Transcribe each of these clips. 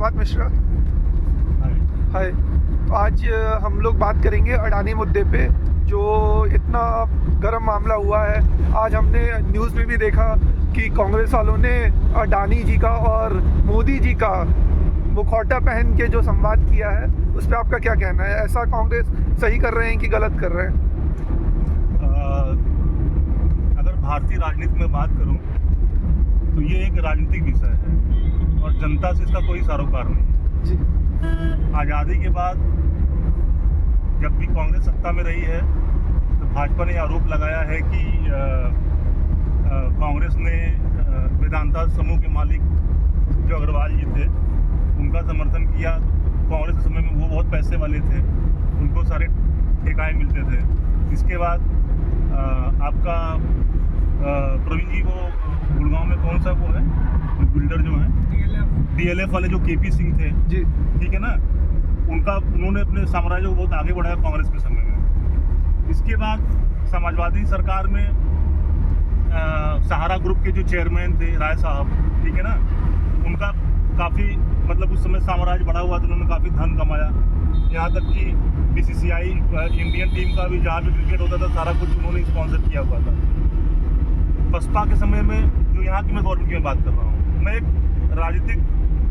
प्रभात मिश्रा। हाय। तो आज हम लोग बात करेंगे अडानी मुद्दे पे, जो इतना गर्म मामला हुआ है। आज हमने न्यूज़ में भी देखा कि कांग्रेस वालों ने अडानी जी का और मोदी जी का मुखौटा पहन के जो संवाद किया है, उस पर आपका क्या कहना है? ऐसा कांग्रेस सही कर रहे हैं कि गलत कर रहे हैं? अगर भारतीय राजनीति में बात करूं तो ये एक राजनीतिक विषय है और जनता से इसका कोई सरोकार नहीं है जी। आज़ादी के बाद जब भी कांग्रेस सत्ता में रही है तो भाजपा ने आरोप लगाया है कि कांग्रेस ने वेदांता समूह के मालिक जो अग्रवाल जी थे उनका समर्थन किया। कांग्रेस के समय में वो बहुत पैसे वाले थे, उनको सारे ठेकाएँ मिलते थे। इसके बाद आपका प्रवीण जी वो गुड़गांव में कौन सा वो है बिल्डर जो है DLF वाले जो KP सिंह थे जी, ठीक है ना, उन्होंने अपने साम्राज्य को बहुत आगे बढ़ाया कांग्रेस के समय में। इसके बाद समाजवादी सरकार में सहारा ग्रुप के जो चेयरमैन थे राय साहब, ठीक है ना, उनका काफ़ी मतलब उस समय साम्राज्य बढ़ा हुआ था, उन्होंने काफ़ी धन कमाया। यहाँ तक कि BCCI इंडियन टीम का भी जहाँ भी क्रिकेट होता था सारा कुछ उन्होंने स्पॉन्सर किया हुआ था। बसपा के समय में जो यहाँ की मैं गवर्नमेंट की बात कर रहा हूँ, मैं एक राजनीतिक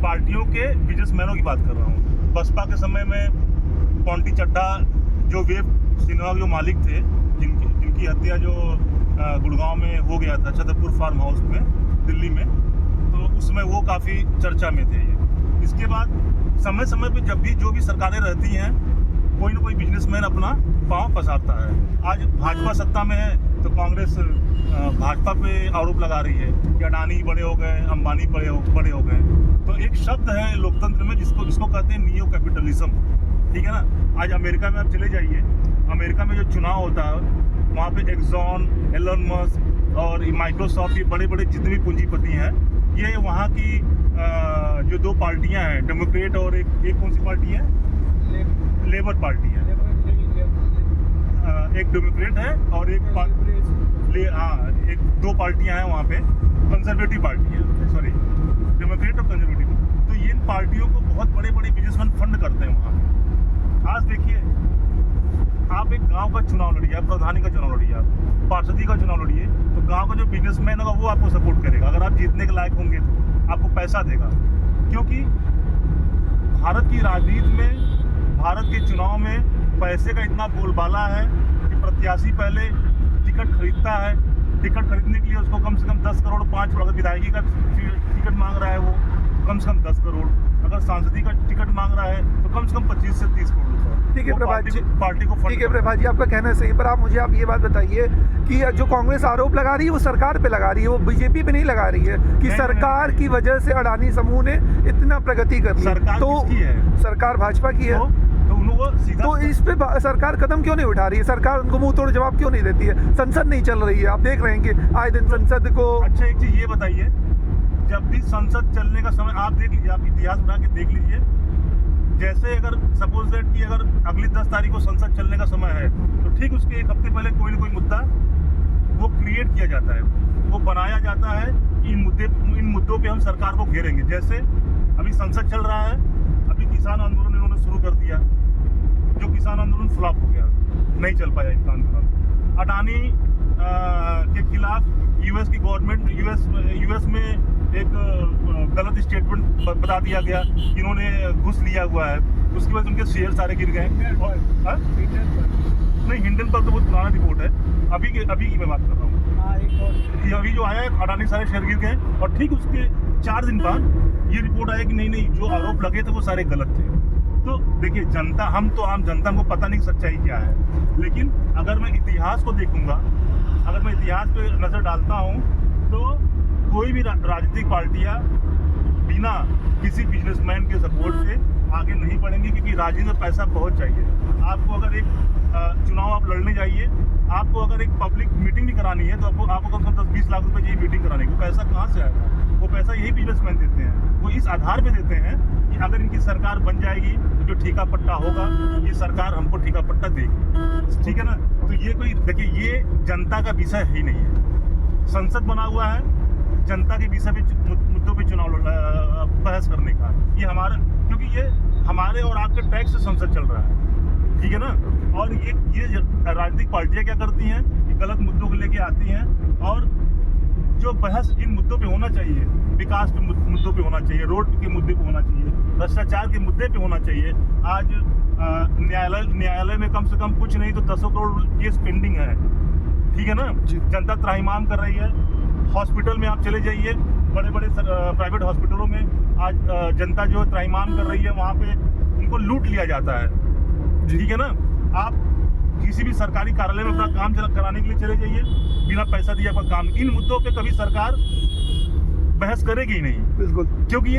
पार्टियों के बिजनेसमैनों की बात कर रहा हूँ। बसपा के समय में पॉन्टी चड्ढा जो वेब सिनेमा के जो मालिक थे, जिनकी हत्या जो गुड़गांव में हो गया था छतरपुर फार्म हाउस में दिल्ली में, तो उसमें वो काफ़ी चर्चा में थे ये। इसके बाद समय समय पे जब भी जो भी सरकारें रहती हैं कोई ना कोई बिजनेसमैन अपना पाँव पसारता है। आज भाजपा सत्ता में है तो कांग्रेस भाजपा पे आरोप लगा रही है कि अडानी बड़े हो गए, अंबानी बड़े हो गए। तो एक शब्द है लोकतंत्र में जिसको कहते हैं नियो कैपिटलिज्म, ठीक है ना। आज अमेरिका में आप चले जाइए, अमेरिका में जो चुनाव होता है वहाँ पे एक्सॉन, एलन मस्क और माइक्रोसॉफ्ट, ये बड़े बड़े जितने भी पूंजीपति हैं, ये वहाँ की जो दो पार्टियाँ हैं, डेमोक्रेट और एक कौन सी पार्टी है, लेबर पार्टी है। एक डेमोक्रेट है और एक दो पार्टियां हैं वहाँ पे, कंजर्वेटिव पार्टी है, सॉरी डेमोक्रेट और कंजर्वेटिव। तो ये इन पार्टियों को बहुत बड़े बड़े बिजनेसमैन फंड करते हैं वहाँ पे। आज देखिए, आप एक गांव का चुनाव लड़िए, आप प्रधानी का चुनाव लड़िए, आप पार्षदी का चुनाव लड़िए, तो गांव का जो बिजनेसमैन होगा वो आपको सपोर्ट करेगा। अगर आप जीतने के लायक होंगे तो आपको पैसा देगा, क्योंकि भारत की राजनीति में, भारत के चुनाव में पैसे का इतना बोलबाला है कि प्रत्याशी पहले टिकट खरीदता है। टिकट खरीदने के लिए उसको कम से कम 10 करोड़ 5 करोड़, अगर विधायकी का टिकट मांग रहा है वो कम से कम 10 करोड़, अगर सांसदी का टिकट मांग रहा है तो कम से कम 25 से 30 करोड़। ठीक है प्रभात जी, पार्टी को ठीक है प्रभात जी, आपका कहना सही, पर आप ये बात बताइए कि जो कांग्रेस आरोप लगा रही है वो सरकार पे लगा रही है, वो बीजेपी पे नहीं लगा रही है कि सरकार की वजह से अडानी समूह ने इतना प्रगति कर ली। सरकार किसकी है? सरकार भाजपा की है। तो इस पे सरकार कदम क्यों नहीं उठा रही है? सरकार उनको मुंह तोड़ जवाब क्यों नहीं देती है? संसद नहीं चल रही है, आप देख रहे हैं कि आए दिन संसद को। अच्छा, एक चीज ये बताइए, जब भी संसद चलने का समय, आप देख लीजिए, आप इतिहास बना के देख लीजिए, जैसे अगर सपोज दैट कि अगर अगली 10 तारीख को संसद चलने का समय है तो ठीक उसके एक हफ्ते पहले कोई ना कोई मुद्दा वो क्रिएट किया जाता है, वो बनाया जाता है। इन मुद्दों पे हम सरकार को घेरेंगे। जैसे अभी संसद चल रहा है, अभी किसान आंदोलन इन्होंने शुरू कर दिया, जो किसान आंदोलन फ्लॉप हो गया, नहीं चल पाया इनका आंदोलन। अडानी के खिलाफ यूएस की गवर्नमेंट, यूएस में एक गलत स्टेटमेंट बता दिया गया, इन्होंने घुस लिया हुआ है, उसकी वजह से उनके शेयर सारे गिर गए। नहीं, हिंडनबर्ग तो बहुत पुराना रिपोर्ट है, अभी की मैं बात कर रहा हूँ। अभी जो आया है अडानी सारे शेयर गिर गए, और ठीक उसके 4 दिन बाद ये रिपोर्ट आया कि नहीं जो आरोप लगे थे वो सारे गलत थे। तो देखिए, जनता, हम तो आम जनता को पता नहीं सच्चाई क्या है, लेकिन अगर मैं इतिहास को देखूंगा, अगर मैं इतिहास पे नज़र डालता हूँ तो कोई भी राजनीतिक पार्टियाँ बिना किसी बिजनेसमैन के सपोर्ट से आगे नहीं बढ़ेंगी, क्योंकि राजनीति में पैसा बहुत चाहिए। आपको अगर एक चुनाव आप लड़ने जाइए, आपको अगर एक पब्लिक मीटिंग भी करानी है तो आपको कम से कम 10-20 लाख रुपए की मीटिंग करानी है। वो पैसा कहाँ से आएगा? वो पैसा यही बिजनेसमैन देते हैं। वो इस आधार पे देते हैं कि अगर इनकी सरकार बन जाएगी तो जो ठेका पट्टा होगा, ये सरकार हमको ठेका पट्टा देगी, ठीक है ना। तो ये कोई, देखिए, ये जनता का विषय ही नहीं है। संसद बना हुआ है, जनता के विषय पे मुद्दों पे चुनाव बहस करने का। ये हमारा, क्योंकि ये हमारे और आपके टैक्स से संसद चल रहा है, ठीक है ना। और ये राजनीतिक पार्टियां क्या करती हैं, ये गलत मुद्दों को लेके आती हैं, और जो बहस जिन मुद्दों पे होना चाहिए, विकास के मुद्दों पे होना चाहिए, रोड के मुद्दे पे होना चाहिए, भ्रष्टाचार के मुद्दे पे होना चाहिए। आज न्यायालय में कम से कम कुछ नहीं तो 10 करोड़ केस पेंडिंग है, ठीक है ना। जनता त्राहिमाम कर रही है। हॉस्पिटल में आप चले जाइए, बड़े बड़े प्राइवेट हॉस्पिटलों में आज जनता जो है त्राहिमाम कर रही है, वहाँ पे उनको लूट लिया जाता है, ठीक है ना। आप किसी भी सरकारी कार्यालय में अपना काम कराने के लिए चले जाइए, बिना पैसा दिए आपका काम। इन मुद्दों पे कभी सरकार बहस करेगी ही नहीं, बिल्कुल, क्योंकि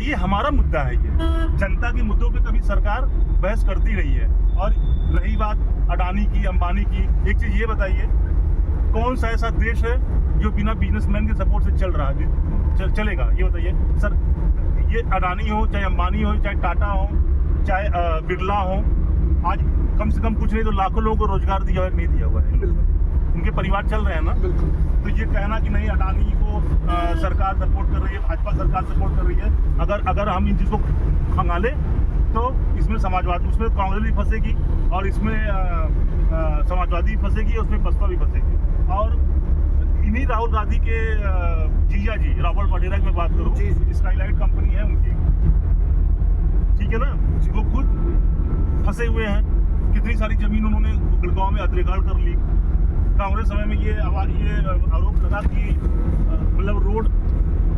ये हमारा मुद्दा है। ये जनता के मुद्दों पे कभी सरकार बहस करती नहीं है। और रही बात अडानी की, अंबानी की, एक चीज ये बताइए, कौन सा ऐसा देश है जो बिना बिजनेसमैन के सपोर्ट से चल रहा है, चलेगा? ये बताइए सर। ये अडानी हो, चाहे अंबानी हो, चाहे टाटा हो, चाहे बिरला हो, आज कम से कम कुछ नहीं तो लाखों लोगों को रोजगार दिया हुआ है, नहीं दिया हुआ है, उनके परिवार चल रहे हैं ना। तो ये कहना कि नहीं अडानी को सरकार सपोर्ट कर रही है, भाजपा सरकार सपोर्ट कर रही है, अगर हम इन चीज़ को खंगाले तो इसमें समाजवादी, उसमें कांग्रेस भी फंसेगी, और इसमें समाजवादी भी फंसेगी, उसमें बसपा भी फंसेगी। और इन्हीं राहुल गांधी के जीजा जी रॉबर्ट वाड्रा की मैं बात करूँ, स्काईलाइट कंपनी है उनकी, ठीक है ना, वो खुद फंसे हुए हैं। कितनी सारी जमीन उन्होंने गुड़गांव में अदरेगाड़ कर ली। कांग्रेस समय में ये आरोप लगा कि मतलब रोड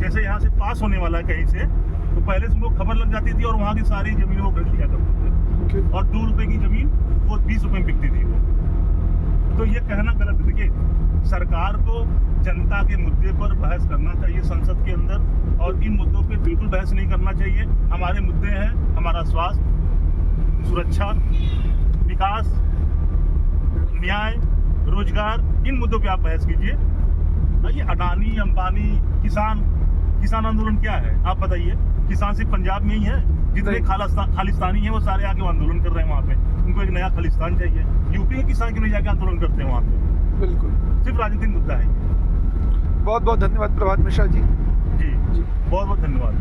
जैसे यहाँ से पास होने वाला है कहीं से, तो पहले से उनको खबर लग जाती थी और वहाँ की सारी जमीनों को खरीद लिया करते थे। और 2 रुपए की जमीन वो 20 रुपए में बिकती थी वो। तो ये कहना गलत है। देखिए, सरकार को जनता के मुद्दे पर बहस करना चाहिए संसद के अंदर, और इन मुद्दों पे बिल्कुल बहस नहीं करना चाहिए। हमारे मुद्दे हैं हमारा स्वास्थ्य, सुरक्षा, विकास, न्याय, रोजगार, इन मुद्दों पे आप बहस कीजिए। ये अडानी, अंबानी, किसान आंदोलन क्या है आप बताइए? किसान सिर्फ पंजाब में ही है? जितने खालिस्तानी हैं वो सारे आके आंदोलन कर रहे हैं वहाँ पे। उनको एक नया खालिस्तान चाहिए। यूपी के किसान क्यों नहीं जाके आंदोलन करते हैं वहाँ पे? बिल्कुल, सिर्फ राजनीतिक मुद्दा है। बहुत बहुत धन्यवाद प्रभात मिश्रा जी। जी, बहुत बहुत धन्यवाद।